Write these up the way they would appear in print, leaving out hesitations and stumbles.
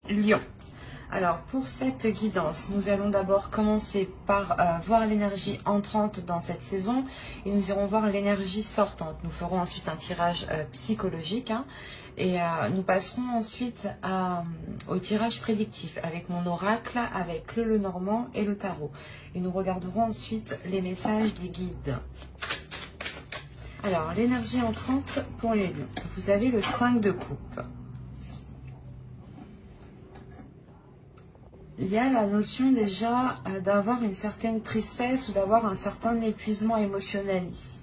Lion. Alors, pour cette guidance, nous allons d'abord commencer par voir l'énergie entrante dans cette saison et nous irons voir l'énergie sortante. Nous ferons ensuite un tirage psychologique et nous passerons ensuite au tirage prédictif avec mon oracle, avec le Lenormand et le tarot. Et nous regarderons ensuite les messages des guides. Alors, l'énergie entrante pour les lions. Vous avez le 5 de coupe. Il y a la notion déjà d'avoir une certaine tristesse ou d'avoir un certain épuisement émotionnel ici.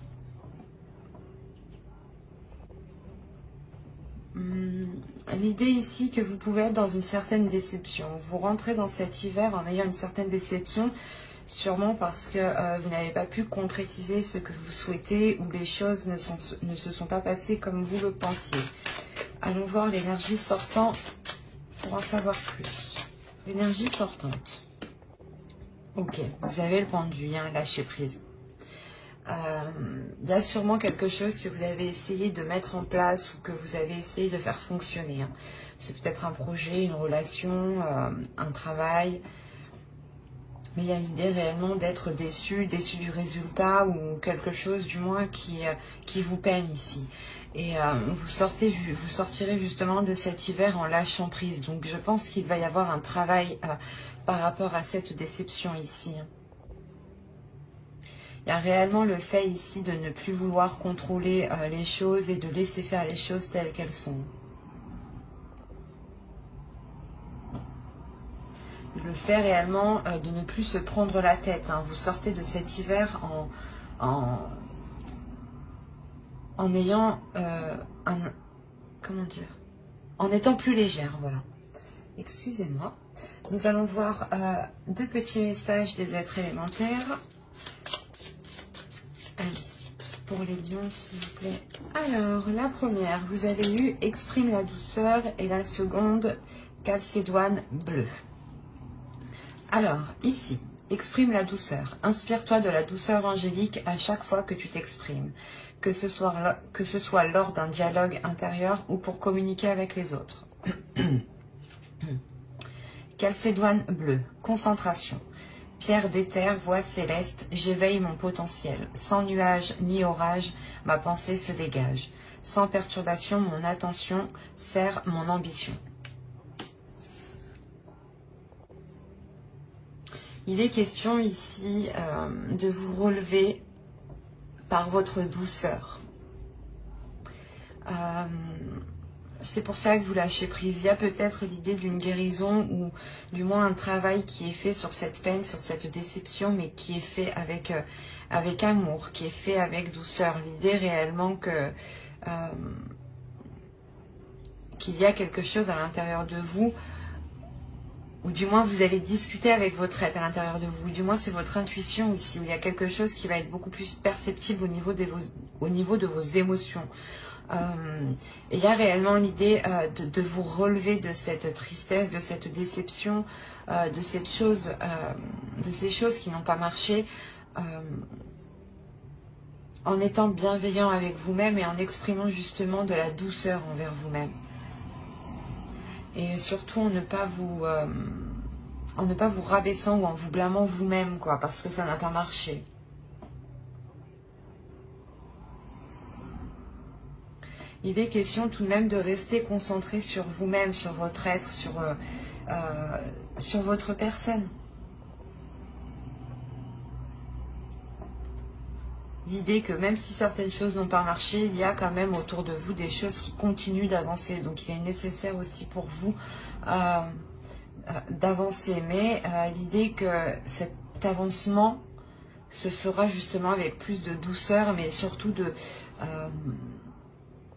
L'idée ici que vous pouvez être dans une certaine déception. Vous rentrez dans cet hiver en ayant une certaine déception, sûrement parce que vous n'avez pas pu concrétiser ce que vous souhaitez ou les choses ne se sont pas passées comme vous le pensiez. Allons voir l'énergie sortant pour en savoir plus. L'énergie sortante. Ok, vous avez le pendu, lâcher prise. Il y a sûrement quelque chose que vous avez essayé de mettre en place ou que vous avez essayé de faire fonctionner. C'est peut-être un projet, une relation, un travail. Mais il y a l'idée réellement d'être déçu du résultat ou quelque chose du moins qui vous peine ici. Et vous sortirez justement de cet hiver en lâchant prise. Donc je pense qu'il va y avoir un travail par rapport à cette déception ici. Il y a réellement le fait ici de ne plus vouloir contrôler les choses et de laisser faire les choses telles qu'elles sont. Le fait réellement de ne plus se prendre la tête. Vous sortez de cet hiver en ayant comment dire, en étant plus légère, voilà. Excusez-moi. Nous allons voir deux petits messages des êtres élémentaires. Allez, pour les lions, s'il vous plaît. Alors, la première, vous avez eu exprime la douceur et la seconde, calcédoine bleue. Alors, ici, exprime la douceur. Inspire-toi de la douceur angélique à chaque fois que tu t'exprimes, que ce soit lors d'un dialogue intérieur ou pour communiquer avec les autres. Calcédoine bleue, concentration. Pierre d'éther, voix céleste, j'éveille mon potentiel. Sans nuage ni orage, ma pensée se dégage. Sans perturbation, mon attention sert mon ambition. Il est question ici de vous relever par votre douceur. C'est pour ça que vous lâchez prise. Il y a peut-être l'idée d'une guérison ou du moins un travail qui est fait sur cette peine, sur cette déception, mais qui est fait avec amour, qui est fait avec douceur. L'idée réellement qu'il y a quelque chose à l'intérieur de vous, ou du moins vous allez discuter avec votre être à l'intérieur de vous, du moins c'est votre intuition ici, où il y a quelque chose qui va être beaucoup plus perceptible au niveau de vos émotions. Et il y a réellement l'idée de vous relever de cette tristesse, de cette déception, de ces choses qui n'ont pas marché, en étant bienveillant avec vous-même et en exprimant justement de la douceur envers vous-même. Et surtout en ne pas vous rabaissant ou en vous blâmant vous-même, quoi, parce que ça n'a pas marché. Il est question tout de même de rester concentré sur vous-même, sur votre être, sur votre personne. L'idée que même si certaines choses n'ont pas marché, il y a quand même autour de vous des choses qui continuent d'avancer. Donc il est nécessaire aussi pour vous d'avancer. Mais l'idée que cet avancement se fera justement avec plus de douceur, mais surtout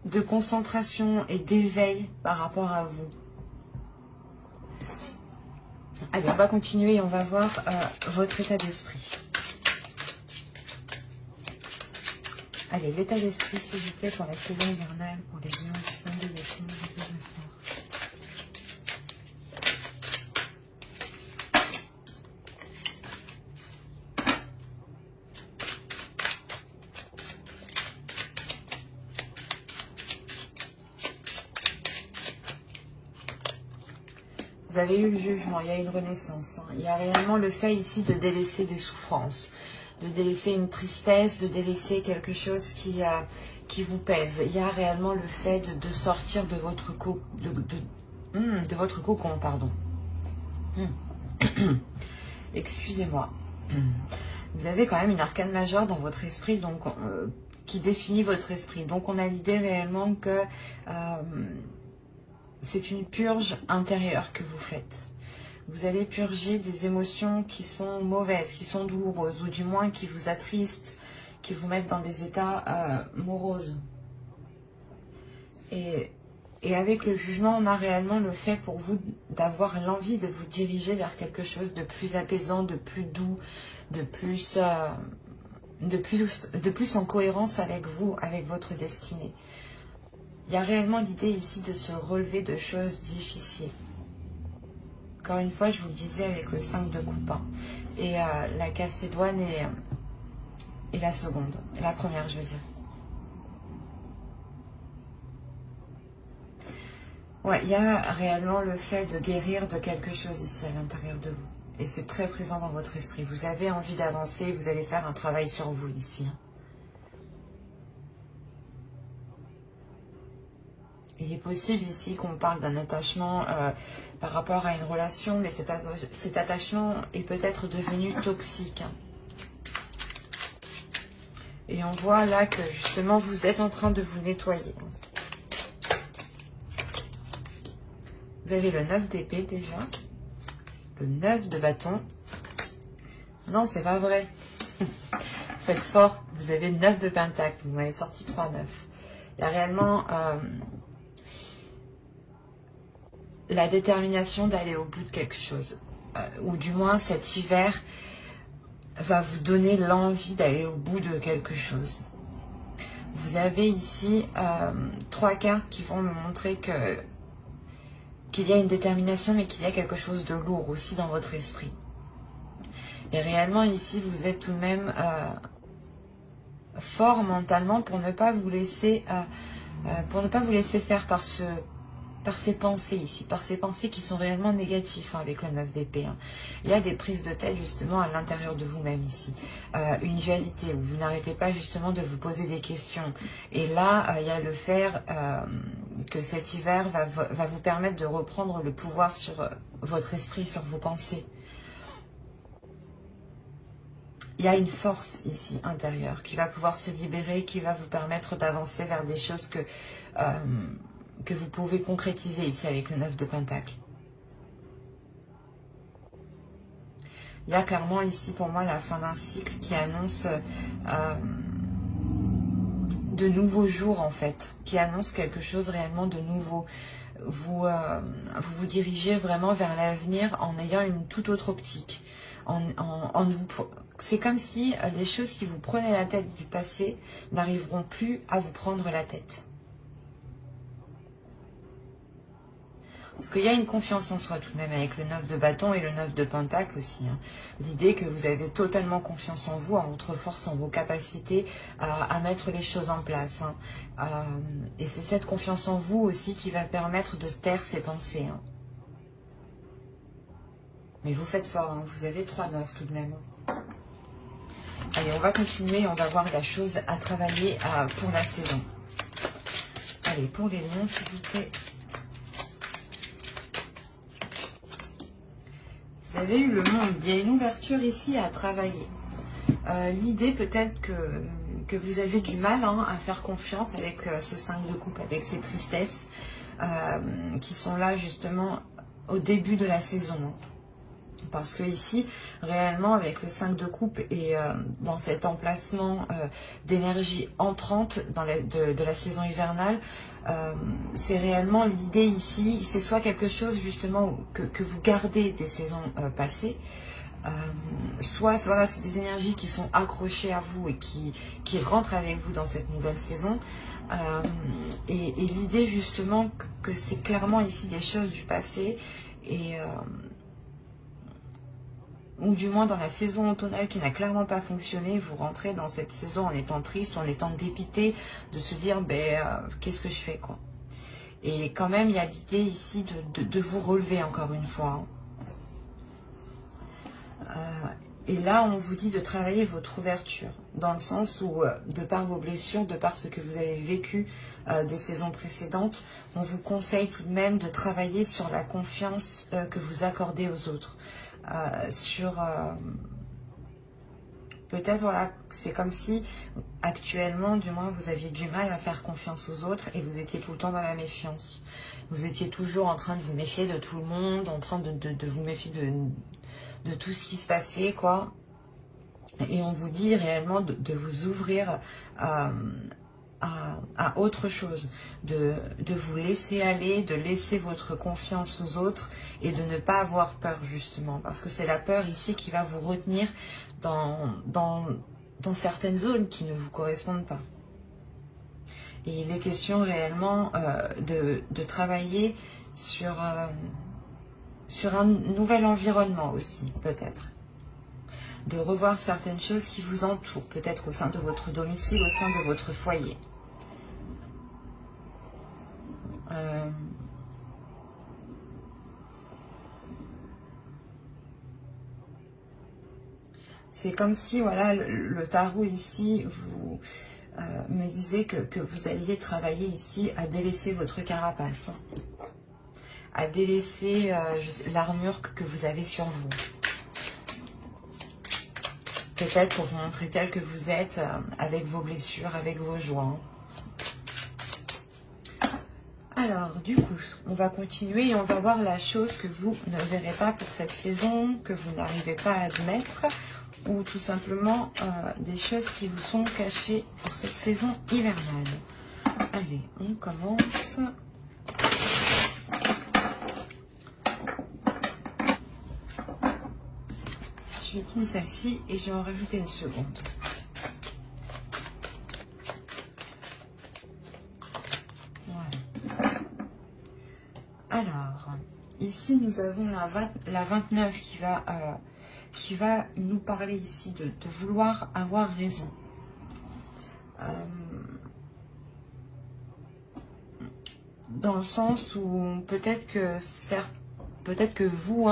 de concentration et d'éveil par rapport à vous. Allez, on va continuer et on va voir votre état d'esprit. Allez, l'état d'esprit, s'il vous plaît, pour la saison hivernale, pour les lions du 22 décembre 2019. Vous avez eu le jugement, il y a une renaissance. Hein. Il y a réellement le fait ici de délaisser des souffrances, de délaisser une tristesse, de délaisser quelque chose qui vous pèse. Il y a réellement le fait de sortir de votre de votre cocon, pardon. Excusez-moi. Vous avez quand même une arcane majeure dans votre esprit, donc qui définit votre esprit. Donc on a l'idée réellement que c'est une purge intérieure que vous faites. Vous allez purger des émotions qui sont mauvaises, qui sont douloureuses, ou du moins qui vous attristent, qui vous mettent dans des états moroses. Et avec le jugement, on a réellement le fait pour vous d'avoir l'envie de vous diriger vers quelque chose de plus apaisant, de plus doux, de plus en cohérence avec vous, avec votre destinée. Il y a réellement l'idée ici de se relever de choses difficiles. Encore une fois, je vous le disais avec le 5 de coupe. Hein. Et la Calcédoine et la seconde, la première je veux dire. Ouais, il y a réellement le fait de guérir de quelque chose ici à l'intérieur de vous. Et c'est très présent dans votre esprit. Vous avez envie d'avancer, vous allez faire un travail sur vous ici. Il est possible ici qu'on parle d'un attachement par rapport à une relation, mais cet attachement est peut-être devenu toxique. Et on voit là que justement vous êtes en train de vous nettoyer. Vous avez le 9 d'épée déjà. Le 9 de bâton. Non, c'est pas vrai. Faites fort. Vous avez le 9 de pentacle. Vous m'avez sorti 3-9. Il y a réellement la détermination d'aller au bout de quelque chose. Ou du moins cet hiver va vous donner l'envie d'aller au bout de quelque chose. Vous avez ici 3 cartes qui vont me montrer qu'il y a une détermination, mais qu'il y a quelque chose de lourd aussi dans votre esprit. Et réellement ici, vous êtes tout de même fort mentalement pour ne pas vous laisser faire par ces pensées ici, par ces pensées qui sont réellement négatives hein, avec le 9 d'épée. Hein. Il y a des prises de tête justement à l'intérieur de vous-même ici. Une dualité où vous n'arrêtez pas justement de vous poser des questions. Et là, il y a le fait que cet hiver va vous permettre de reprendre le pouvoir sur votre esprit, sur vos pensées. Il y a une force ici intérieure qui va pouvoir se libérer, qui va vous permettre d'avancer vers des choses que vous pouvez concrétiser ici avec le 9 de pentacle. Il y a clairement ici pour moi la fin d'un cycle qui annonce de nouveaux jours en fait, qui annonce quelque chose réellement de nouveau. Vous vous dirigez vraiment vers l'avenir en ayant une toute autre optique. C'est comme si les choses qui vous prenaient la tête du passé n'arriveront plus à vous prendre la tête. Parce qu'il y a une confiance en soi tout de même avec le 9 de bâton et le 9 de pentacle aussi. Hein. L'idée que vous avez totalement confiance en vous, en votre force, en vos capacités à mettre les choses en place. Hein. Et c'est cette confiance en vous aussi qui va permettre de taire ces pensées. Hein. Mais vous faites fort, hein. Vous avez 3-9 tout de même. Allez, on va continuer, on va voir la chose à travailler pour la saison. Allez, pour les lions, s'il vous plaît. Vous avez eu le monde, il y a une ouverture ici à travailler. L'idée peut-être que vous avez du mal hein, à faire confiance avec ce 5 de coupe, avec ces tristesses qui sont là justement au début de la saison. Hein. Parce que ici, réellement, avec le 5 de coupe et dans cet emplacement d'énergie entrante de la saison hivernale, c'est réellement l'idée ici, c'est soit quelque chose justement que vous gardez des saisons passées, soit voilà, c'est des énergies qui sont accrochées à vous et qui rentrent avec vous dans cette nouvelle saison. Et l'idée justement que c'est clairement ici des choses du passé et... ou du moins dans la saison automnale qui n'a clairement pas fonctionné, vous rentrez dans cette saison en étant triste, en étant dépité, de se dire, qu'est-ce que je fais quoi. Et quand même, il y a l'idée ici de vous relever encore une fois. Et là, on vous dit de travailler votre ouverture, dans le sens où, de par vos blessures, de par ce que vous avez vécu des saisons précédentes, on vous conseille tout de même de travailler sur la confiance que vous accordez aux autres. Peut-être, voilà, c'est comme si, actuellement, du moins, vous aviez du mal à faire confiance aux autres et vous étiez tout le temps dans la méfiance. Vous étiez toujours en train de vous méfier de tout le monde, en train de vous méfier de tout ce qui se passait, quoi. Et on vous dit réellement de vous ouvrir à autre chose, de vous laisser aller, de laisser votre confiance aux autres et de ne pas avoir peur, justement. Parce que c'est la peur ici qui va vous retenir dans certaines zones qui ne vous correspondent pas. Et il est question réellement de travailler sur un nouvel environnement aussi, peut-être. De revoir certaines choses qui vous entourent, peut-être au sein de votre domicile, au sein de votre foyer. C'est comme si, voilà, le tarot ici vous me disait que vous alliez travailler ici à délaisser votre carapace, à délaisser l'armure que vous avez sur vous. Peut-être pour vous montrer tel que vous êtes, avec vos blessures, avec vos joies. Alors, du coup, on va continuer et on va voir la chose que vous ne verrez pas pour cette saison, que vous n'arrivez pas à admettre, ou tout simplement des choses qui vous sont cachées pour cette saison hivernale. Allez, on commence. Je vais prendre celle-ci et je vais en rajouter une seconde. Voilà. Alors, ici nous avons la 29 qui va nous parler ici de vouloir avoir raison. Dans le sens où peut-être que vous,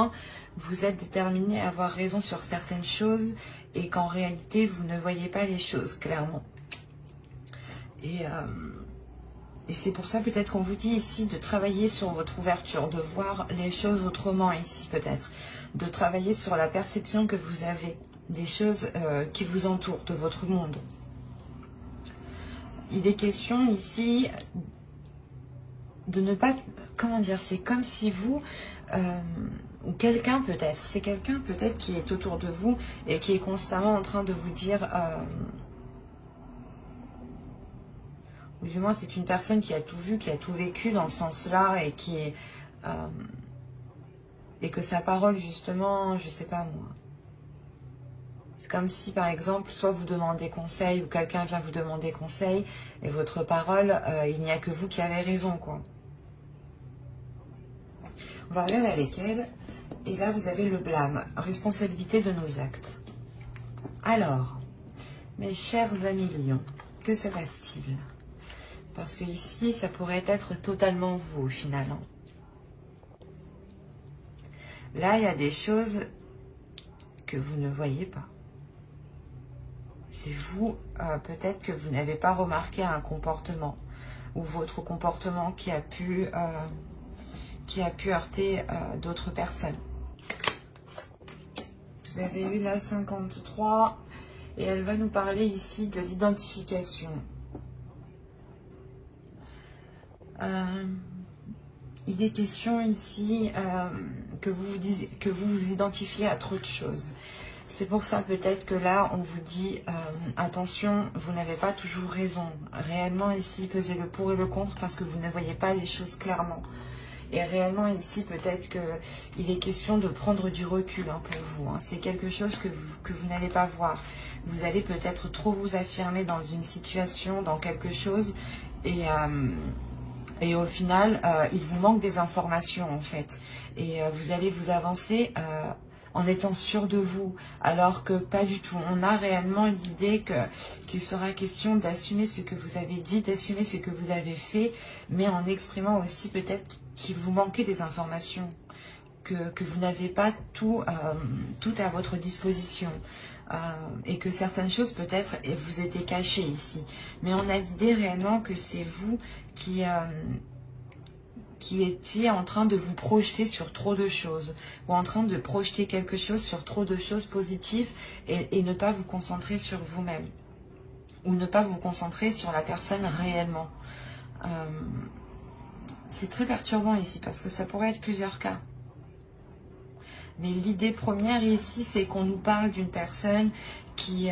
vous êtes déterminé à avoir raison sur certaines choses et qu'en réalité, vous ne voyez pas les choses clairement. Et c'est pour ça peut-être qu'on vous dit ici de travailler sur votre ouverture, de voir les choses autrement ici peut-être, de travailler sur la perception que vous avez des choses qui vous entourent, de votre monde. Il est question ici de ne pas, comment dire, c'est comme si vous, ou quelqu'un peut-être, c'est quelqu'un peut-être qui est autour de vous et qui est constamment en train de vous dire, ou du moins c'est une personne qui a tout vu, qui a tout vécu dans ce sens-là et qui est, et que sa parole justement, je sais pas moi, c'est comme si par exemple, soit vous demandez conseil ou quelqu'un vient vous demander conseil et votre parole, il n'y a que vous qui avez raison, quoi. On va regarder avec elle. Et là, vous avez le blâme, responsabilité de nos actes. Alors, mes chers amis lions, que se passe-t-il? Parce que ici, ça pourrait être totalement vous au final. Là, il y a des choses que vous ne voyez pas. C'est vous, peut-être que vous n'avez pas remarqué un comportement ou votre comportement qui a pu heurter d'autres personnes. Vous avez eu la 53 et elle va nous parler ici de l'identification. Il est question ici que vous vous identifiez à trop de choses. C'est pour ça peut-être que là, on vous dit, attention, vous n'avez pas toujours raison. Réellement ici, pesez le pour et le contre parce que vous ne voyez pas les choses clairement. Et réellement ici, peut-être qu'il est question de prendre du recul pour vous. C'est quelque chose que vous n'allez pas voir. Vous allez peut-être trop vous affirmer dans une situation, dans quelque chose. Et au final, il vous manque des informations en fait. Et vous allez vous avancer en étant sûr de vous, alors que pas du tout. On a réellement l'idée qu'il sera question d'assumer ce que vous avez dit, d'assumer ce que vous avez fait, mais en exprimant aussi peut-être qu'il vous manquait des informations, que vous n'avez pas tout à votre disposition. Et que certaines choses peut-être vous étaient cachées ici. Mais on a l'idée réellement que c'est vous qui étiez en train de vous projeter sur trop de choses, ou en train de projeter quelque chose sur trop de choses positives et ne pas vous concentrer sur vous-même, ou ne pas vous concentrer sur la personne réellement. C'est très perturbant ici, parce que ça pourrait être plusieurs cas. Mais l'idée première ici, c'est qu'on nous parle d'une personne qui...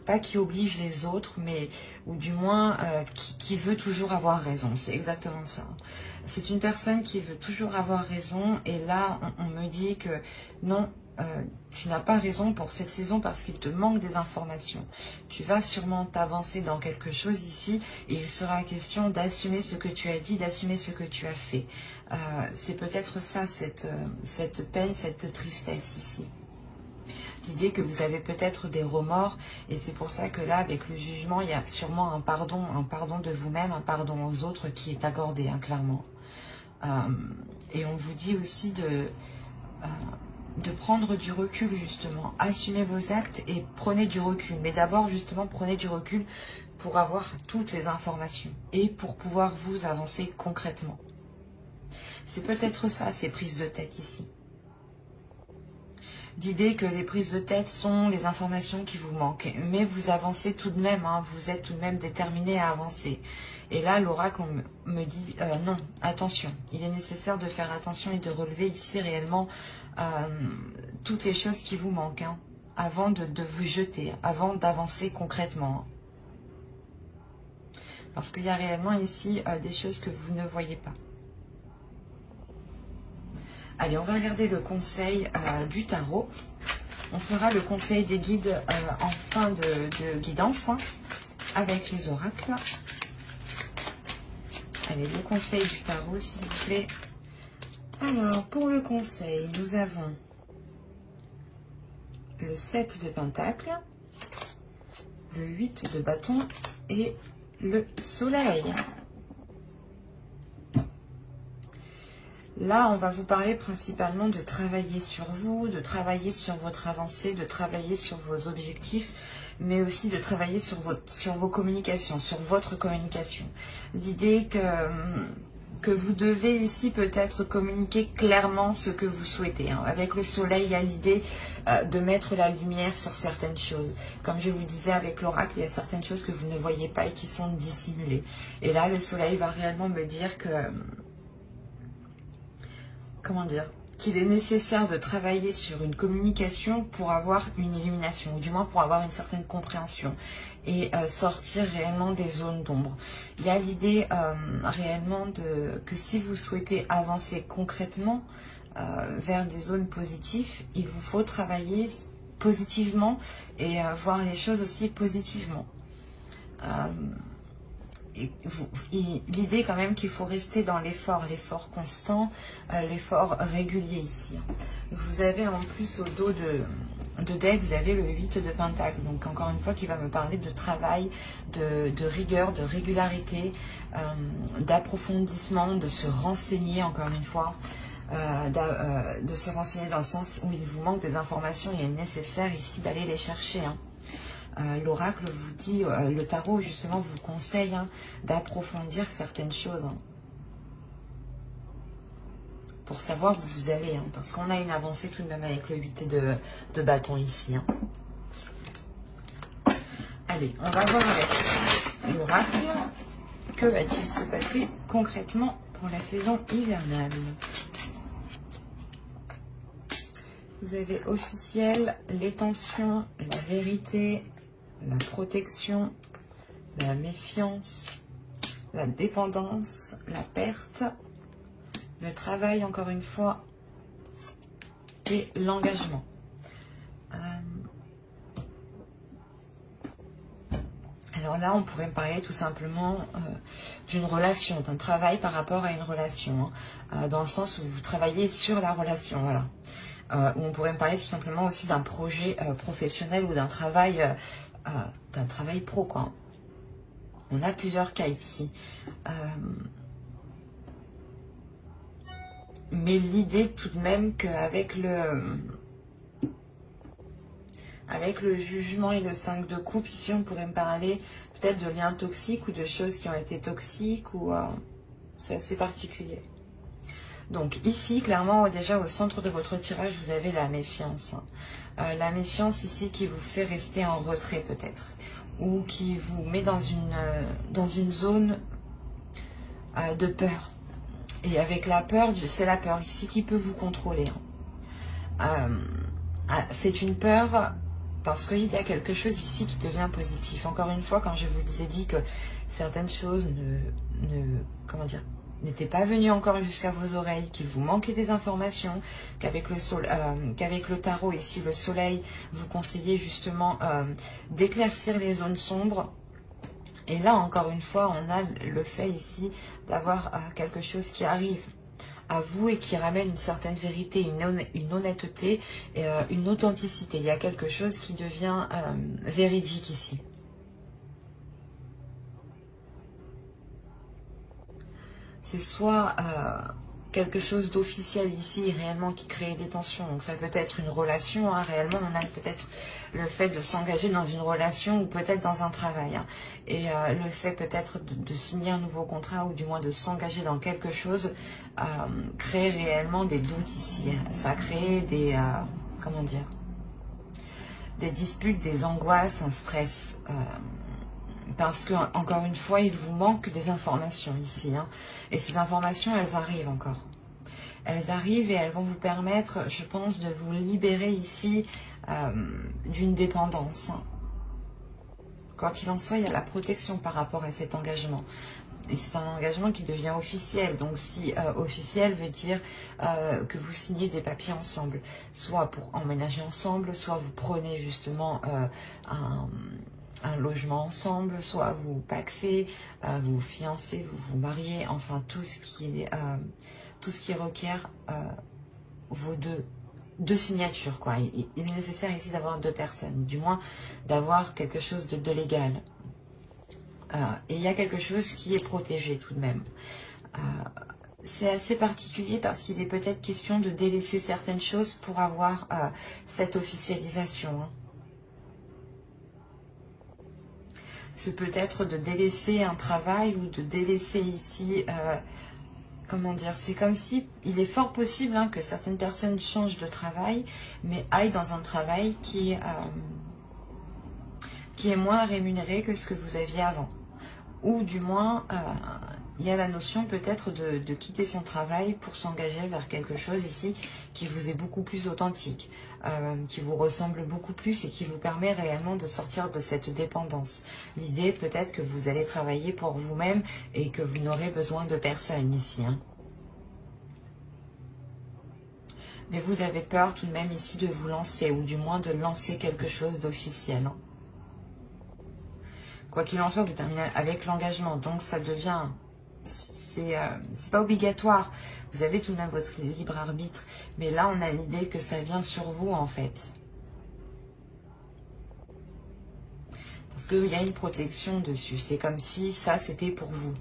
pas qui oblige les autres, mais ou du moins qui veut toujours avoir raison. C'est exactement ça. C'est une personne qui veut toujours avoir raison. Et là, on me dit que non, tu n'as pas raison pour cette saison parce qu'il te manque des informations. Tu vas sûrement t'avancer dans quelque chose ici et il sera question d'assumer ce que tu as dit, d'assumer ce que tu as fait. C'est peut-être ça, cette peine, cette tristesse ici. L'idée que vous avez peut-être des remords et c'est pour ça que là, avec le jugement, il y a sûrement un pardon de vous-même, un pardon aux autres qui est accordé, hein, clairement. Et on vous dit aussi de prendre du recul, justement. Assumez vos actes et prenez du recul. Mais d'abord, justement, prenez du recul pour avoir toutes les informations et pour pouvoir vous avancer concrètement. C'est peut-être ça, ces prises de tête ici. L'idée que les prises de tête sont les informations qui vous manquent. Mais vous avancez tout de même, hein, vous êtes tout de même déterminé à avancer. Et là, l'oracle me dit, non, attention. Il est nécessaire de faire attention et de relever ici réellement toutes les choses qui vous manquent, hein, avant de vous jeter, avant d'avancer concrètement. Parce qu'il y a réellement ici des choses que vous ne voyez pas. Allez, on va regarder le conseil du tarot. On fera le conseil des guides en fin de guidance, hein, avec les oracles. Allez, le conseil du tarot, s'il vous plaît. Alors, pour le conseil, nous avons le 7 de Pentacle, le 8 de bâton et le soleil. Là, on va vous parler principalement de travailler sur vous, de travailler sur votre avancée, de travailler sur vos objectifs, mais aussi de travailler sur vos communications, sur votre communication. L'idée que vous devez ici peut-être communiquer clairement ce que vous souhaitez. Hein. Avec le soleil, il y a l'idée de mettre la lumière sur certaines choses. Comme je vous disais avec l'oracle, il y a certaines choses que vous ne voyez pas et qui sont dissimulées. Et là, le soleil va réellement me dire que... comment dire, qu'il est nécessaire de travailler sur une communication pour avoir une illumination, ou du moins pour avoir une certaine compréhension et sortir réellement des zones d'ombre. Il y a l'idée réellement que si vous souhaitez avancer concrètement vers des zones positives, il vous faut travailler positivement et voir les choses aussi positivement. L'idée quand même qu'il faut rester dans l'effort constant, l'effort régulier ici. Vous avez en plus au dos de deck, vous avez le 8 de Pentacle, donc encore une fois qui va me parler de travail, de rigueur, de régularité, d'approfondissement, de se renseigner encore une fois, de se renseigner dans le sens où il vous manque des informations, il est nécessaire ici d'aller les chercher, hein. L'oracle vous dit, le tarot justement vous conseille, hein, d'approfondir certaines choses, hein, pour savoir où vous allez, hein, parce qu'on a une avancée tout de même avec le 8 de bâton ici. Hein. Allez, on va voir avec l'oracle, que va-t-il se passer concrètement pour la saison hivernale. Vous avez officiel, les tensions, la vérité, la protection, la méfiance, la dépendance, la perte, le travail encore une fois et l'engagement. Alors là, on pourrait parler tout simplement d'une relation, d'un travail par rapport à une relation, hein, dans le sens où vous travaillez sur la relation, voilà. Ou on pourrait me parler tout simplement aussi d'un projet professionnel ou d'un travail pro, quoi. On a plusieurs cas ici. Mais l'idée tout de même qu'avec avec le jugement et le 5 de coupe, ici on pourrait me parler peut-être de liens toxiques ou de choses qui ont été toxiques, ou c'est assez particulier. Donc ici, clairement, déjà au centre de votre tirage, vous avez la méfiance. La méfiance ici qui vous fait rester en retrait peut-être, ou qui vous met dans une zone de peur. Et avec la peur, c'est la peur ici qui peut vous contrôler. C'est une peur parce qu'il y a quelque chose ici qui devient positif. Encore une fois, quand je vous ai dit que certaines choses n'étaient pas venues encore jusqu'à vos oreilles, qu'il vous manquait des informations, qu'avec le tarot ici, le soleil, vous conseillez justement d'éclaircir les zones sombres. Et là, encore une fois, on a le fait ici d'avoir quelque chose qui arrive à vous et qui ramène une certaine vérité, une honnêteté, et, une authenticité. Il y a quelque chose qui devient véridique ici. C'est soit quelque chose d'officiel ici, réellement, qui crée des tensions. Donc ça peut être une relation, hein, réellement, on a peut-être le fait de s'engager dans une relation ou peut-être dans un travail. Hein. Et le fait peut-être de signer un nouveau contrat ou du moins de s'engager dans quelque chose crée réellement des doutes ici. Hein. Ça crée des, comment dire, des disputes, des angoisses, un stress. Parce que, encore une fois, il vous manque des informations ici. Hein. Et ces informations, elles arrivent encore. Elles arrivent et elles vont vous permettre, je pense, de vous libérer ici d'une dépendance. Quoi qu'il en soit, il y a la protection par rapport à cet engagement. Et c'est un engagement qui devient officiel. Donc si officiel veut dire que vous signez des papiers ensemble. Soit pour emménager ensemble, soit vous prenez justement un logement ensemble, soit vous pacsez, vous fiancez, vous vous mariez, enfin tout ce qui requiert vos deux signatures, quoi. Il est nécessaire ici d'avoir deux personnes, du moins d'avoir quelque chose de légal. Et il y a quelque chose qui est protégé tout de même. C'est assez particulier parce qu'il est peut-être question de délaisser certaines choses pour avoir cette officialisation. Hein. C'est peut-être de délaisser un travail ou de délaisser ici, comment dire, c'est comme si, il est fort possible hein, que certaines personnes changent de travail, mais aillent dans un travail qui est moins rémunéré que ce que vous aviez avant. Ou du moins, il y a la notion peut-être de quitter son travail pour s'engager vers quelque chose ici qui vous est beaucoup plus authentique, qui vous ressemble beaucoup plus et qui vous permet réellement de sortir de cette dépendance. L'idée peut-être que vous allez travailler pour vous-même et que vous n'aurez besoin de personne ici. Hein. Mais vous avez peur tout de même ici de vous lancer ou du moins de lancer quelque chose d'officiel. Hein. Quoi qu'il en soit, vous terminez avec l'engagement, donc ça devient, c'est pas obligatoire. Vous avez tout de même votre libre arbitre, mais là on a l'idée que ça vient sur vous en fait. Parce qu'il y a une protection dessus, c'est comme si ça c'était pour vous.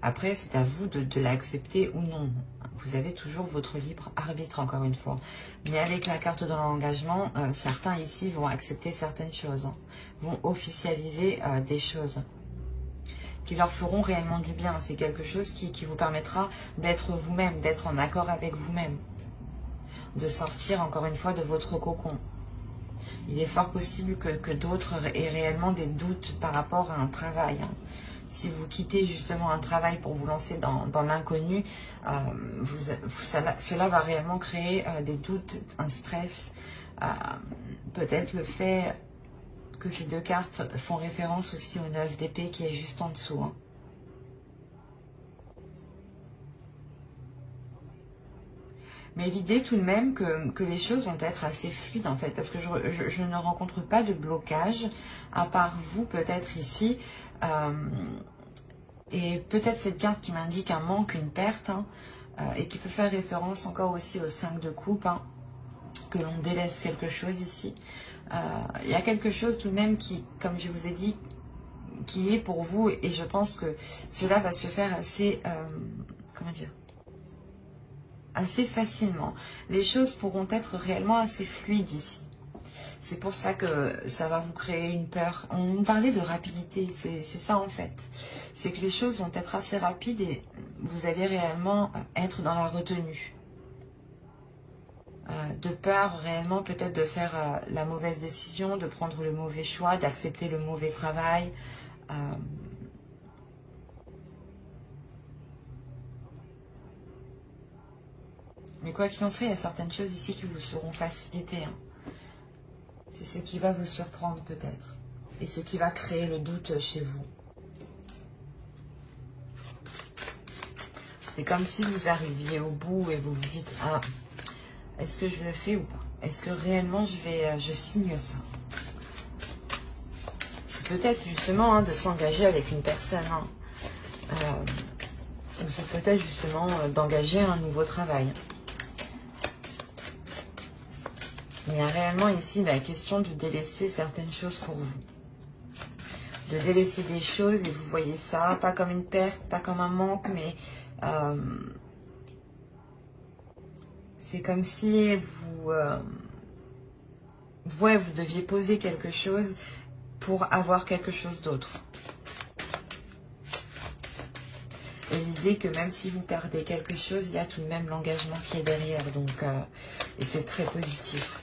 Après, c'est à vous de l'accepter ou non. Vous avez toujours votre libre arbitre, encore une fois. Mais avec la carte de l'engagement, certains ici vont accepter certaines choses, hein, vont officialiser des choses qui leur feront réellement du bien. C'est quelque chose qui vous permettra d'être vous-même, d'être en accord avec vous-même, de sortir, encore une fois, de votre cocon. Il est fort possible que d'autres aient réellement des doutes par rapport à un travail, hein. Si vous quittez justement un travail pour vous lancer dans l'inconnu, cela va réellement créer des doutes, un stress. Peut-être le fait que ces deux cartes font référence aussi au 9 d'épée qui est juste en dessous. Hein. Mais l'idée tout de même que les choses vont être assez fluides en fait, parce que je ne rencontre pas de blocage, à part vous peut-être ici, et peut-être cette carte qui m'indique un manque, une perte, hein, et qui peut faire référence encore aussi au 5 de coupe, hein, que l'on délaisse quelque chose ici. Il y a quelque chose tout de même qui, comme je vous ai dit, qui est pour vous, et je pense que cela va se faire assez, comment dire, assez facilement. Les choses pourront être réellement assez fluides ici. C'est pour ça que ça va vous créer une peur. On nous parlait de rapidité, c'est ça en fait. C'est que les choses vont être assez rapides et vous allez réellement être dans la retenue. De peur réellement peut-être de faire la mauvaise décision, de prendre le mauvais choix, d'accepter le mauvais travail. Mais quoi qu'il en soit, il y a certaines choses ici qui vous seront facilitées. Hein. C'est ce qui va vous surprendre peut-être. Et ce qui va créer le doute chez vous. C'est comme si vous arriviez au bout et vous vous dites « Ah, est-ce que je le fais ou pas? Est-ce que réellement je signe ça ?» C'est peut-être justement de s'engager avec une personne. Hein. Ou c'est peut-être justement d'engager un nouveau travail. Il y a réellement ici la question de délaisser certaines choses pour vous. De délaisser des choses et vous voyez ça, pas comme une perte, pas comme un manque, mais c'est comme si vous deviez poser quelque chose pour avoir quelque chose d'autre. Et l'idée que même si vous perdez quelque chose, il y a tout de même l'engagement qui est derrière. Donc, et c'est très positif.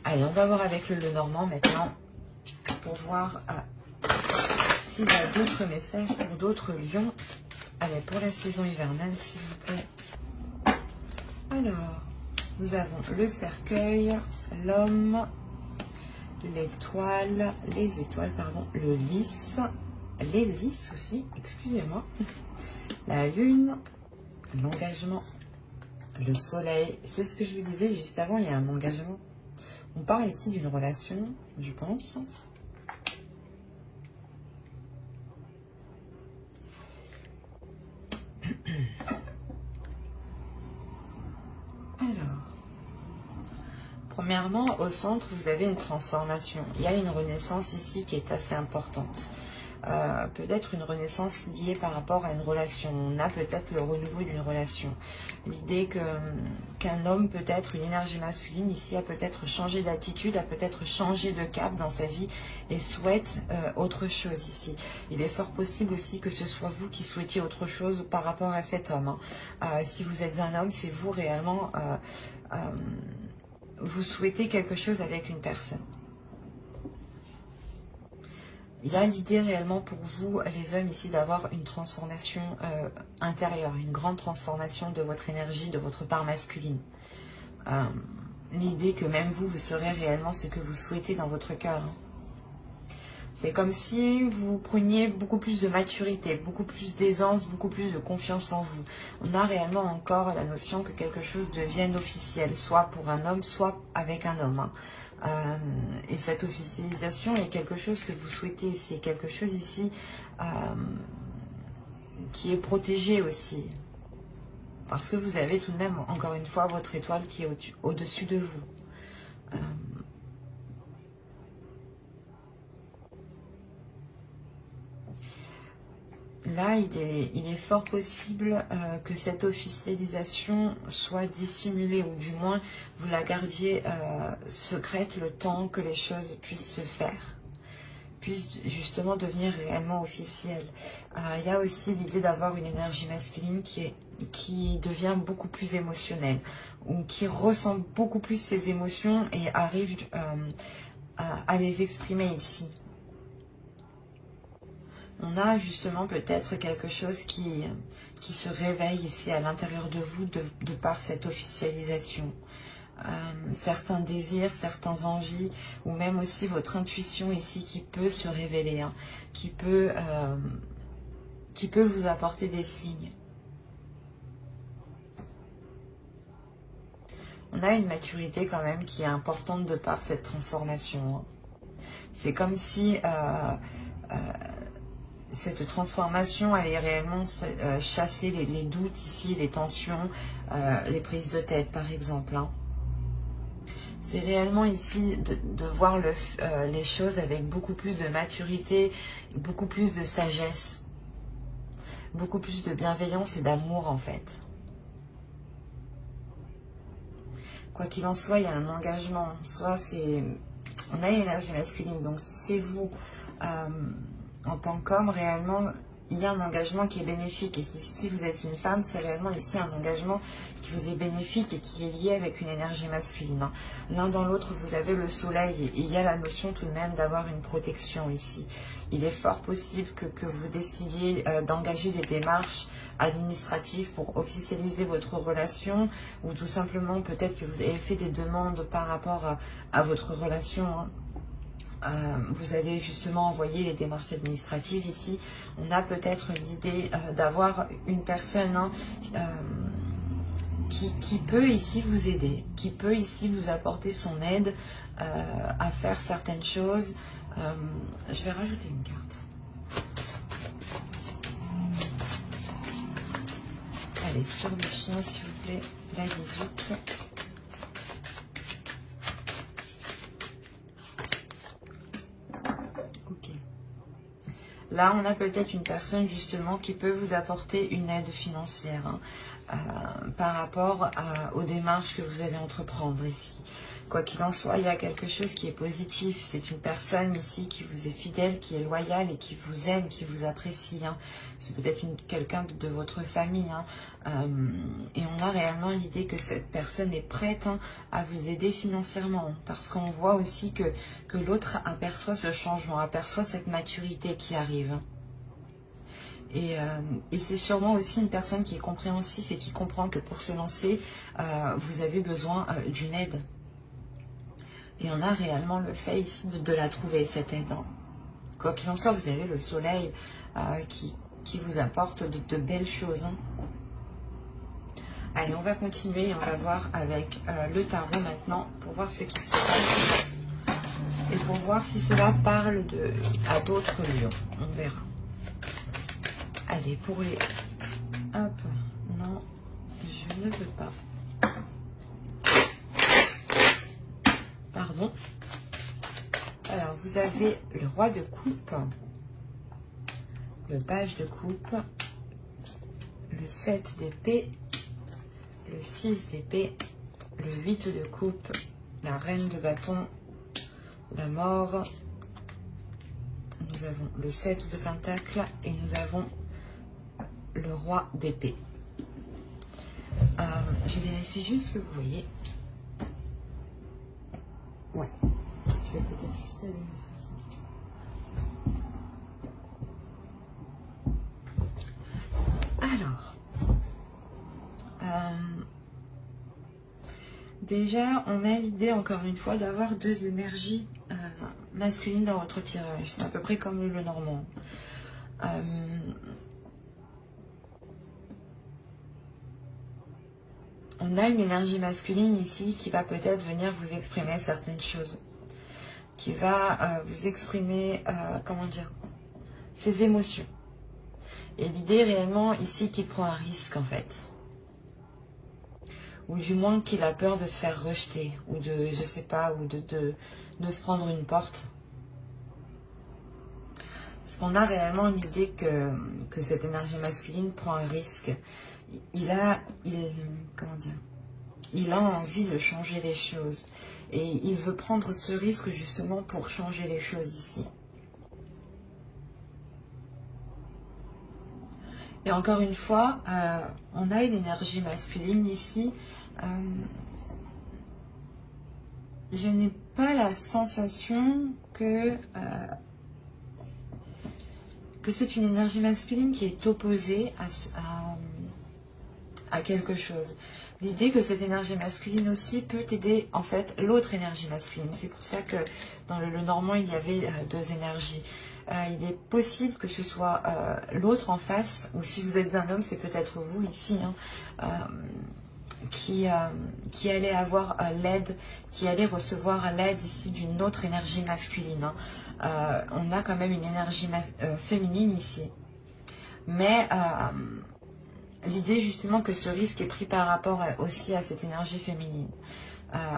Allez, on va voir avec le Normand maintenant pour voir s'il y a d'autres messages pour d'autres lions. Allez, pour la saison hivernale, s'il vous plaît. Alors, nous avons le cercueil, l'homme, l'étoile, les étoiles, pardon, le lys, les lys aussi, excusez-moi, la lune, l'engagement, le soleil. C'est ce que je vous disais juste avant, il y a un engagement. On parle ici d'une relation, je pense. Alors, premièrement, au centre, vous avez une transformation. Il y a une renaissance ici qui est assez importante. Peut-être une renaissance liée par rapport à une relation. On a peut-être le renouveau d'une relation. L'idée qu'un homme, peut-être une énergie masculine ici, a peut-être changé d'attitude, a peut-être changé de cap dans sa vie et souhaite autre chose ici. Il est fort possible aussi que ce soit vous qui souhaitiez autre chose par rapport à cet homme. Hein. Si vous êtes un homme, c'est vous réellement, vous souhaitez quelque chose avec une personne. Il y a l'idée réellement pour vous, les hommes ici, d'avoir une transformation intérieure, une grande transformation de votre énergie, de votre part masculine. L'idée que même vous, vous serez réellement ce que vous souhaitez dans votre cœur. Hein. C'est comme si vous preniez beaucoup plus de maturité, beaucoup plus d'aisance, beaucoup plus de confiance en vous. On a réellement encore la notion que quelque chose devienne officiel, soit pour un homme, soit avec un homme. Hein. Et cette officialisation est quelque chose que vous souhaitez, c'est quelque chose ici qui est protégé aussi. Parce que vous avez tout de même, encore une fois, votre étoile qui est au-dessus de vous. Là, il est fort possible que cette officialisation soit dissimulée, ou du moins vous la gardiez secrète le temps que les choses puissent se faire, puissent justement devenir réellement officielles. Il y a aussi l'idée d'avoir une énergie masculine qui devient beaucoup plus émotionnelle, ou qui ressent beaucoup plus ses émotions et arrive à les exprimer ici. On a justement peut-être quelque chose qui se réveille ici à l'intérieur de vous de par cette officialisation. Certains désirs, certaines envies, ou même aussi votre intuition ici qui peut se révéler, hein, qui peut vous apporter des signes. on a une maturité quand même qui est importante de par cette transformation. C'est comme si cette transformation allait réellement chasser les doutes ici, les tensions, les prises de tête par exemple. C'est réellement ici de voir les choses avec beaucoup plus de maturité, beaucoup plus de sagesse, beaucoup plus de bienveillance et d'amour en fait. Quoi qu'il en soit, il y a un engagement. Soit c'est... On a une énergie masculine, donc si c'est vous, en tant qu'homme, réellement, il y a un engagement qui est bénéfique. Et si vous êtes une femme, c'est réellement ici un engagement qui vous est bénéfique et qui est lié avec une énergie masculine. L'un dans l'autre, vous avez le soleil et il y a la notion tout de même d'avoir une protection ici. Il est fort possible que vous décidiez d'engager des démarches administratives pour officialiser votre relation, ou tout simplement peut-être que vous avez fait des demandes par rapport à votre relation. Vous avez justement envoyé les démarches administratives ici. On a peut-être l'idée d'avoir une personne qui peut ici vous aider, qui peut ici vous apporter son aide à faire certaines choses. Je vais rajouter une carte. Allez, sur le chien, s'il vous plaît, la 18. Ok. Là, on a peut-être une personne justement qui peut vous apporter une aide financière par rapport aux démarches que vous allez entreprendre ici. Quoi qu'il en soit, il y a quelque chose qui est positif. C'est une personne ici qui vous est fidèle, qui est loyale et qui vous aime, qui vous apprécie. C'est peut-être quelqu'un de votre famille. Et on a réellement l'idée que cette personne est prête à vous aider financièrement. Parce qu'on voit aussi que l'autre aperçoit ce changement, aperçoit cette maturité qui arrive. Et c'est sûrement aussi une personne qui est compréhensif et qui comprend que pour se lancer, vous avez besoin d'une aide. Et on a réellement le fait ici de la trouver, cette aide. Quoi qu'il en soit, vous avez le soleil qui vous apporte de belles choses. Allez, on va continuer et on va voir avec le tarot maintenant pour voir ce qui se passe. Et pour voir si cela parle à d'autres lions. On verra. Allez, pour les... Hop, non, je ne veux pas. Pardon. Alors, vous avez le roi de coupe, le page de coupe, le 7 d'épée, le 6 d'épée, le 8 de coupe, la reine de bâton, la mort. Nous avons le 7 de pentacle et nous avons le roi d'épée. Je vérifie juste ce que vous voyez. Ouais. Je vais peut-être juste allumer ça. Alors. Déjà, on a l'idée, encore une fois, d'avoir deux énergies masculines dans votre tirage. C'est à peu près comme le Normand. On a une énergie masculine ici qui va peut-être venir vous exprimer certaines choses. Qui va vous exprimer, comment dire, ses émotions. Et l'idée réellement ici qu'il prend un risque en fait. Ou du moins qu'il a peur de se faire rejeter. Ou de, je sais pas, ou de se prendre une porte. Parce qu'on a réellement l'idée que cette énergie masculine prend un risque. Il a envie de changer les choses. Et il veut prendre ce risque justement pour changer les choses ici. Et encore une fois, on a une énergie masculine ici. Je n'ai pas la sensation que c'est une énergie masculine qui est opposée à quelque chose. L'idée que cette énergie masculine aussi peut aider en fait l'autre énergie masculine. C'est pour ça que dans le Normand, il y avait deux énergies. Il est possible que ce soit l'autre en face, ou si vous êtes un homme, c'est peut-être vous ici, qui allait avoir l'aide, qui allait recevoir l'aide ici d'une autre énergie masculine. Hein. On a quand même une énergie féminine ici. Mais l'idée justement que ce risque est pris par rapport aussi à cette énergie féminine.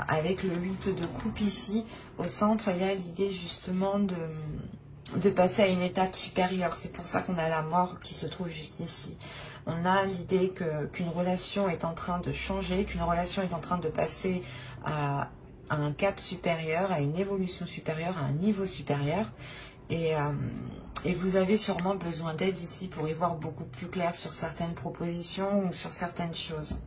Avec le 8 de coupe ici, au centre, il y a l'idée justement de passer à une étape supérieure. C'est pour ça qu'on a la mort qui se trouve juste ici. On a l'idée qu'une relation est en train de changer, qu'une relation est en train de passer à un cap supérieur, à une évolution supérieure, à un niveau supérieur. Et vous avez sûrement besoin d'aide ici pour y voir beaucoup plus clair sur certaines propositions ou sur certaines choses.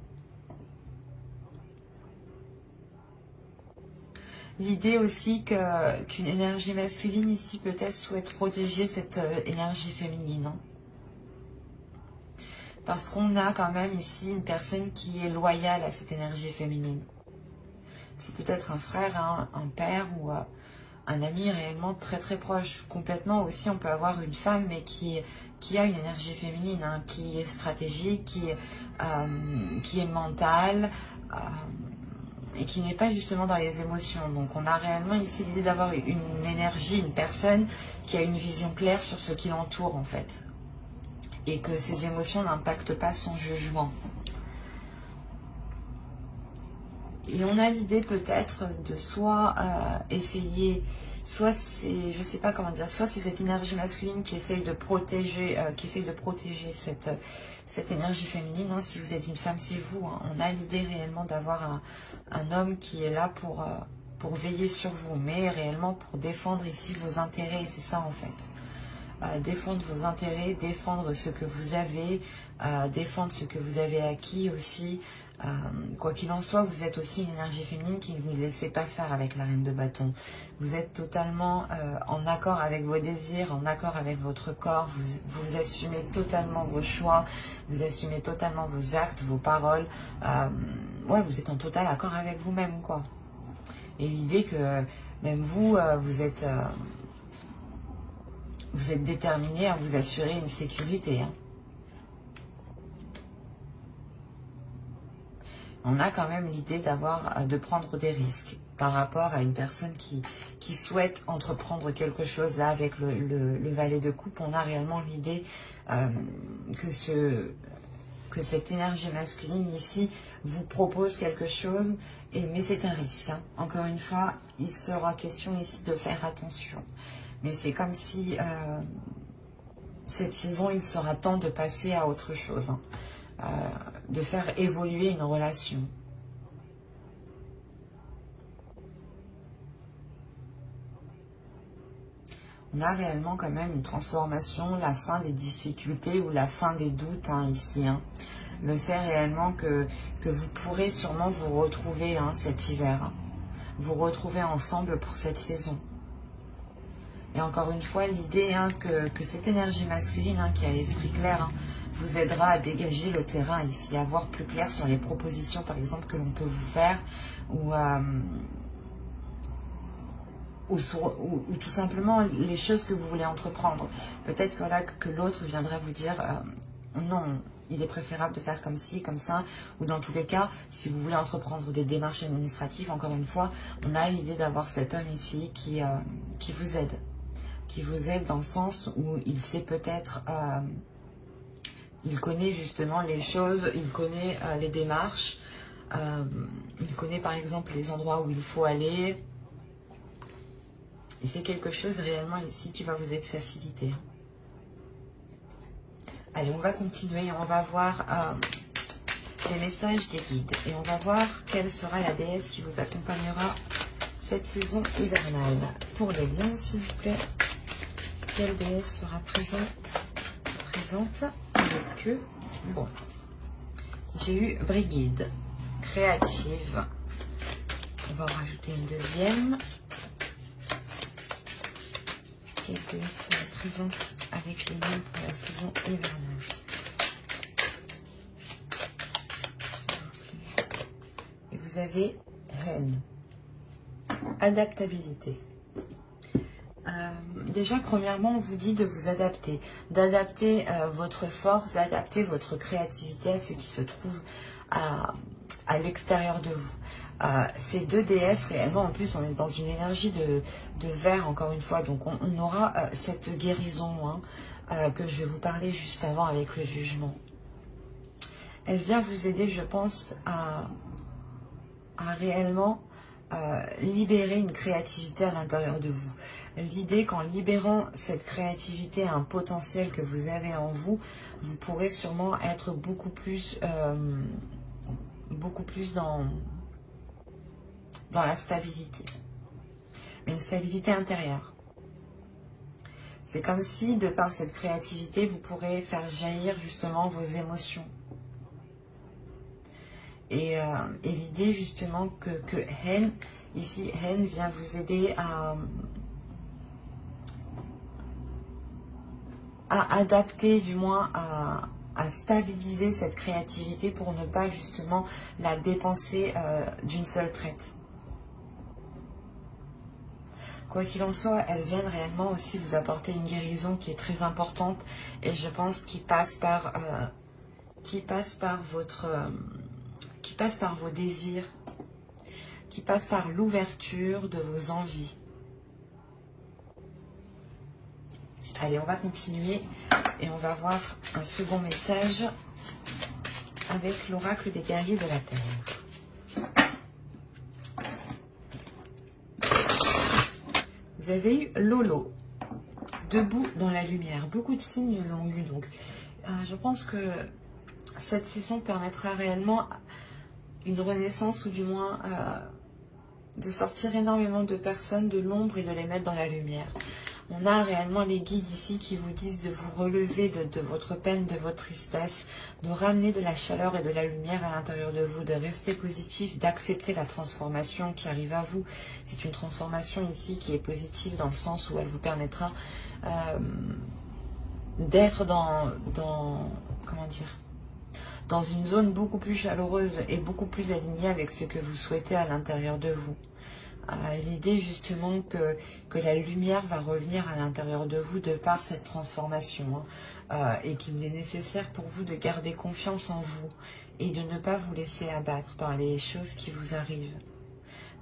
L'idée aussi qu'une énergie masculine ici peut-être souhaite protéger cette énergie féminine. Hein. Parce qu'on a quand même ici une personne qui est loyale à cette énergie féminine. C'est peut-être un frère, un père ou un ami réellement très très proche. Complètement aussi, on peut avoir une femme mais qui a une énergie féminine, hein, qui est stratégique, qui est mentale et qui n'est pas justement dans les émotions. Donc on a réellement ici l'idée d'avoir une énergie, une personne qui a une vision claire sur ce qui l'entoure en fait. Et que ses émotions n'impactent pas son jugement. Et on a l'idée peut-être de soit essayer, soit c'est, je sais pas comment dire, soit c'est cette énergie masculine qui essaye de protéger, cette énergie féminine. Hein. Si vous êtes une femme, c'est vous. Hein. On a l'idée réellement d'avoir un homme qui est là pour veiller sur vous, mais réellement pour défendre ici vos intérêts. C'est ça en fait. Défendre vos intérêts, défendre ce que vous avez, défendre ce que vous avez acquis aussi. Quoi qu'il en soit, vous êtes aussi une énergie féminine qui ne vous laissez pas faire avec la reine de bâton. Vous êtes totalement en accord avec vos désirs, en accord avec votre corps, vous assumez totalement vos choix, vous assumez totalement vos actes, vos paroles. Ouais, vous êtes en total accord avec vous-même, quoi. Et l'idée que même vous, vous êtes déterminé à vous assurer une sécurité. Hein. On a quand même l'idée de prendre des risques par rapport à une personne qui souhaite entreprendre quelque chose. Là, avec le valet de coupe, on a réellement l'idée que cette énergie masculine ici vous propose quelque chose, mais c'est un risque. Hein. Encore une fois, il sera question ici de faire attention. Mais c'est comme si cette saison, il sera temps de passer à autre chose, hein, de faire évoluer une relation. On a réellement quand même une transformation, la fin des difficultés ou la fin des doutes hein, ici. Hein. Le fait réellement que vous pourrez sûrement vous retrouver hein, cet hiver. Hein. Vous retrouver ensemble pour cette saison. Et encore une fois, l'idée hein, que cette énergie masculine hein, qui a l'esprit clair hein, vous aidera à dégager le terrain ici, à voir plus clair sur les propositions par exemple que l'on peut vous faire ou tout simplement les choses que vous voulez entreprendre. Peut-être voilà, que l'autre viendrait vous dire non, il est préférable de faire comme ci, comme ça, ou dans tous les cas, si vous voulez entreprendre des démarches administratives, encore une fois, on a l'idée d'avoir cet homme ici qui vous aide. Qui vous aide dans le sens où il sait peut-être, il connaît justement les choses, il connaît les démarches, il connaît par exemple les endroits où il faut aller. Et c'est quelque chose réellement ici qui va vous être facilité. Allez, on va continuer, on va voir les messages des guides. Et on va voir quelle sera la déesse qui vous accompagnera cette saison hivernale. Pour les lions, s'il vous plaît. Quelle déesse sera présente avec eux? Bon, j'ai eu Brigide, créative. On va en rajouter une deuxième. Quelle déesse sera présente avec les lions pour la saison hivernale? Et vous avez Reine, adaptabilité. Déjà, premièrement, on vous dit de vous adapter, d'adapter votre force, d'adapter votre créativité à ce qui se trouve à l'extérieur de vous. Ces deux déesses, réellement, en plus, on est dans une énergie de verre, encore une fois, donc on aura cette guérison que je vais vous parler juste avant avec le jugement. Elle vient vous aider, je pense, à réellement libérer une créativité à l'intérieur de vous. L'idée qu'en libérant cette créativité, un potentiel que vous avez en vous, vous pourrez sûrement être beaucoup plus dans la stabilité. Mais une stabilité intérieure. C'est comme si, de par cette créativité, vous pourrez faire jaillir justement vos émotions. Et l'idée justement que Hen, ici, Hen vient vous aider à adapter, du moins à stabiliser cette créativité pour ne pas justement la dépenser d'une seule traite. Quoi qu'il en soit, elles viennent réellement aussi vous apporter une guérison qui est très importante et je pense qui passe par vos désirs, qui passe par l'ouverture de vos envies. Allez, on va continuer et on va voir un second message avec l'oracle des guerriers de la Terre. Vous avez eu Lolo, debout dans la lumière. Beaucoup de signes l'ont eu, donc je pense que cette session permettra réellement une renaissance ou du moins de sortir énormément de personnes de l'ombre et de les mettre dans la lumière. On a réellement les guides ici qui vous disent de vous relever de votre peine, de votre tristesse, de ramener de la chaleur et de la lumière à l'intérieur de vous, de rester positif, d'accepter la transformation qui arrive à vous. C'est une transformation ici qui est positive dans le sens où elle vous permettra d'être comment dire, dans une zone beaucoup plus chaleureuse et beaucoup plus alignée avec ce que vous souhaitez à l'intérieur de vous. L'idée justement que la lumière va revenir à l'intérieur de vous de par cette transformation et qu'il est nécessaire pour vous de garder confiance en vous et de ne pas vous laisser abattre par les choses qui vous arrivent.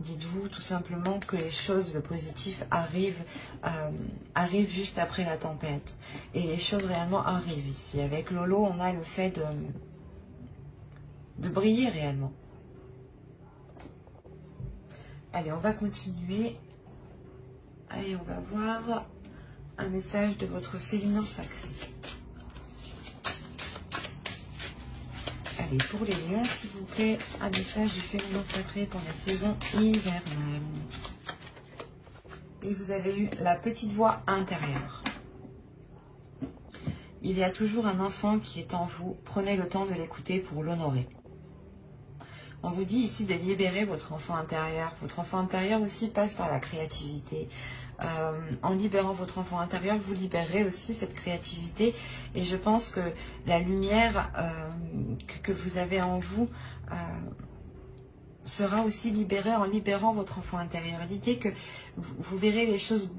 Dites-vous tout simplement que les choses, le positif arrive juste après la tempête et les choses réellement arrivent ici. Avec Lolo, on a le fait de briller réellement. Allez, on va continuer. Allez, on va voir un message de votre féminin sacré. Allez, pour les lions, s'il vous plaît, un message du féminin sacré pour la saison hivernale. Et vous avez eu la petite voix intérieure. Il y a toujours un enfant qui est en vous. Prenez le temps de l'écouter pour l'honorer. On vous dit ici de libérer votre enfant intérieur. Votre enfant intérieur aussi passe par la créativité. En libérant votre enfant intérieur, vous libérez aussi cette créativité. Et je pense que la lumière que vous avez en vous sera aussi libérée en libérant votre enfant intérieur. L'idée que vous verrez les choses...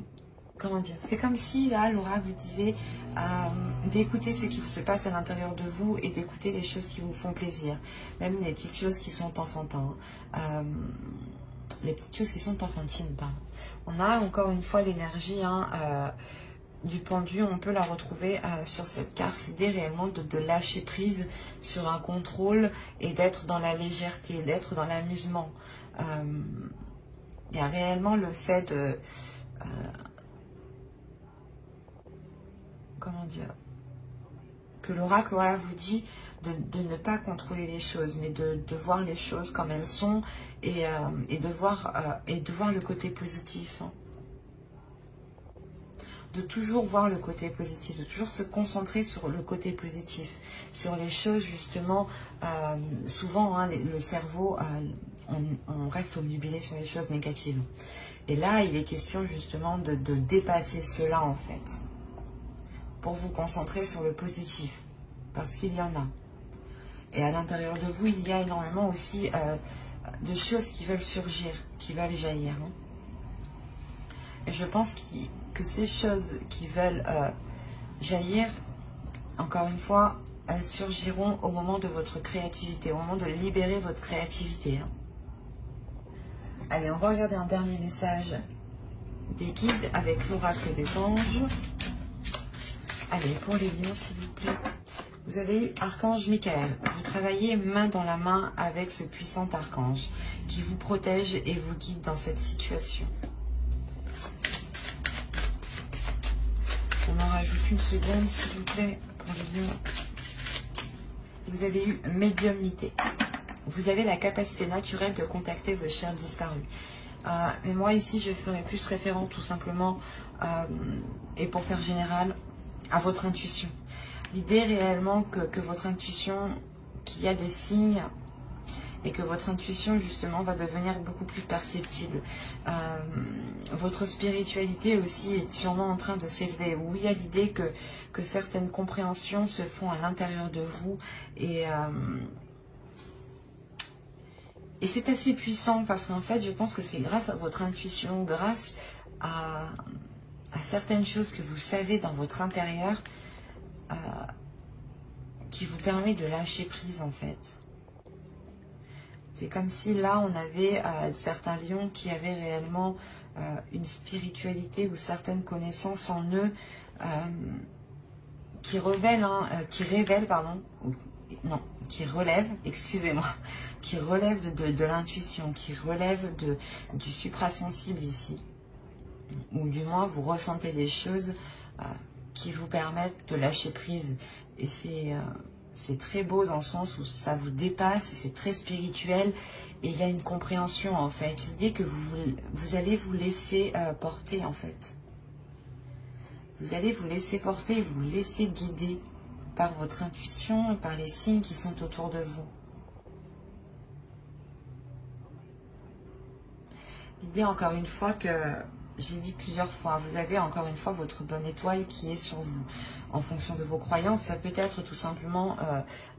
Comment dire? C'est comme si, là, Laura vous disait d'écouter ce qui se passe à l'intérieur de vous et d'écouter les choses qui vous font plaisir. Même les petites choses qui sont enfantines. Les petites choses qui sont enfantines, pardon. On a encore une fois l'énergie du pendu. On peut la retrouver sur cette carte. L'idée réellement de lâcher prise sur un contrôle et d'être dans la légèreté, d'être dans l'amusement. Il y a réellement le fait de... comment dire, que l'oracle vous dit de ne pas contrôler les choses, mais de voir les choses comme elles sont et de voir le côté positif. De toujours voir le côté positif, de toujours se concentrer sur le côté positif, sur les choses justement, souvent le cerveau, on reste obnubilé sur les choses négatives. Et là, il est question justement de dépasser cela en fait. Pour vous concentrer sur le positif, parce qu'il y en a. Et à l'intérieur de vous, il y a énormément aussi de choses qui veulent surgir, qui veulent jaillir. Et je pense que ces choses qui veulent jaillir, encore une fois, surgiront au moment de votre créativité, au moment de libérer votre créativité. Allez, on va regarder un dernier message des guides avec l'oracle des anges. Allez, pour les lions, s'il vous plaît. Vous avez eu Archange Michael. Vous travaillez main dans la main avec ce puissant archange qui vous protège et vous guide dans cette situation. On en rajoute une seconde, s'il vous plaît, pour les lions. Vous avez eu médiumnité. Vous avez la capacité naturelle de contacter vos chers disparus. Mais moi, ici, je ferai plus référence tout simplement, et pour faire général, à votre intuition. L'idée réellement que votre intuition, qu'il y a des signes et que votre intuition justement va devenir beaucoup plus perceptible. Votre spiritualité aussi est sûrement en train de s'élever. Oui, il y a l'idée que certaines compréhensions se font à l'intérieur de vous et c'est assez puissant parce qu'en fait, je pense que c'est grâce à votre intuition, grâce à certaines choses que vous savez dans votre intérieur qui vous permet de lâcher prise en fait. C'est comme si là, on avait certains lions qui avaient réellement une spiritualité ou certaines connaissances en eux qui relèvent, excusez-moi, qui relèvent de l'intuition, qui relèvent du suprasensible ici. Ou du moins, vous ressentez des choses qui vous permettent de lâcher prise. Et c'est très beau dans le sens où ça vous dépasse, c'est très spirituel et il y a une compréhension en fait. L'idée que vous allez vous laisser porter en fait. Vous allez vous laisser porter, vous laisser guider par votre intuition et par les signes qui sont autour de vous. L'idée encore une fois que, je l'ai dit plusieurs fois, vous avez encore une fois votre bonne étoile qui est sur vous. En fonction de vos croyances, ça peut être tout simplement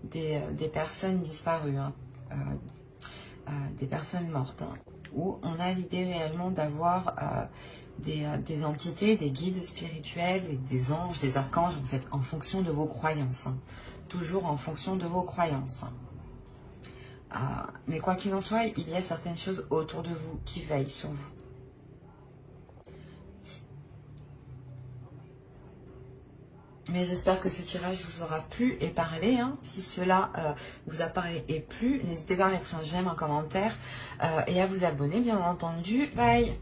des personnes disparues, hein, des personnes mortes, hein, où on a l'idée réellement d'avoir des entités, des guides spirituels, et des anges, des archanges, en fait, en fonction de vos croyances. Hein, toujours en fonction de vos croyances. Hein. Mais quoi qu'il en soit, il y a certaines choses autour de vous qui veillent sur vous. Mais j'espère que ce tirage vous aura plu et parlé. Hein. Si cela vous a parlé et plu, n'hésitez pas à mettre un j'aime, un commentaire et à vous abonner, bien entendu. Bye!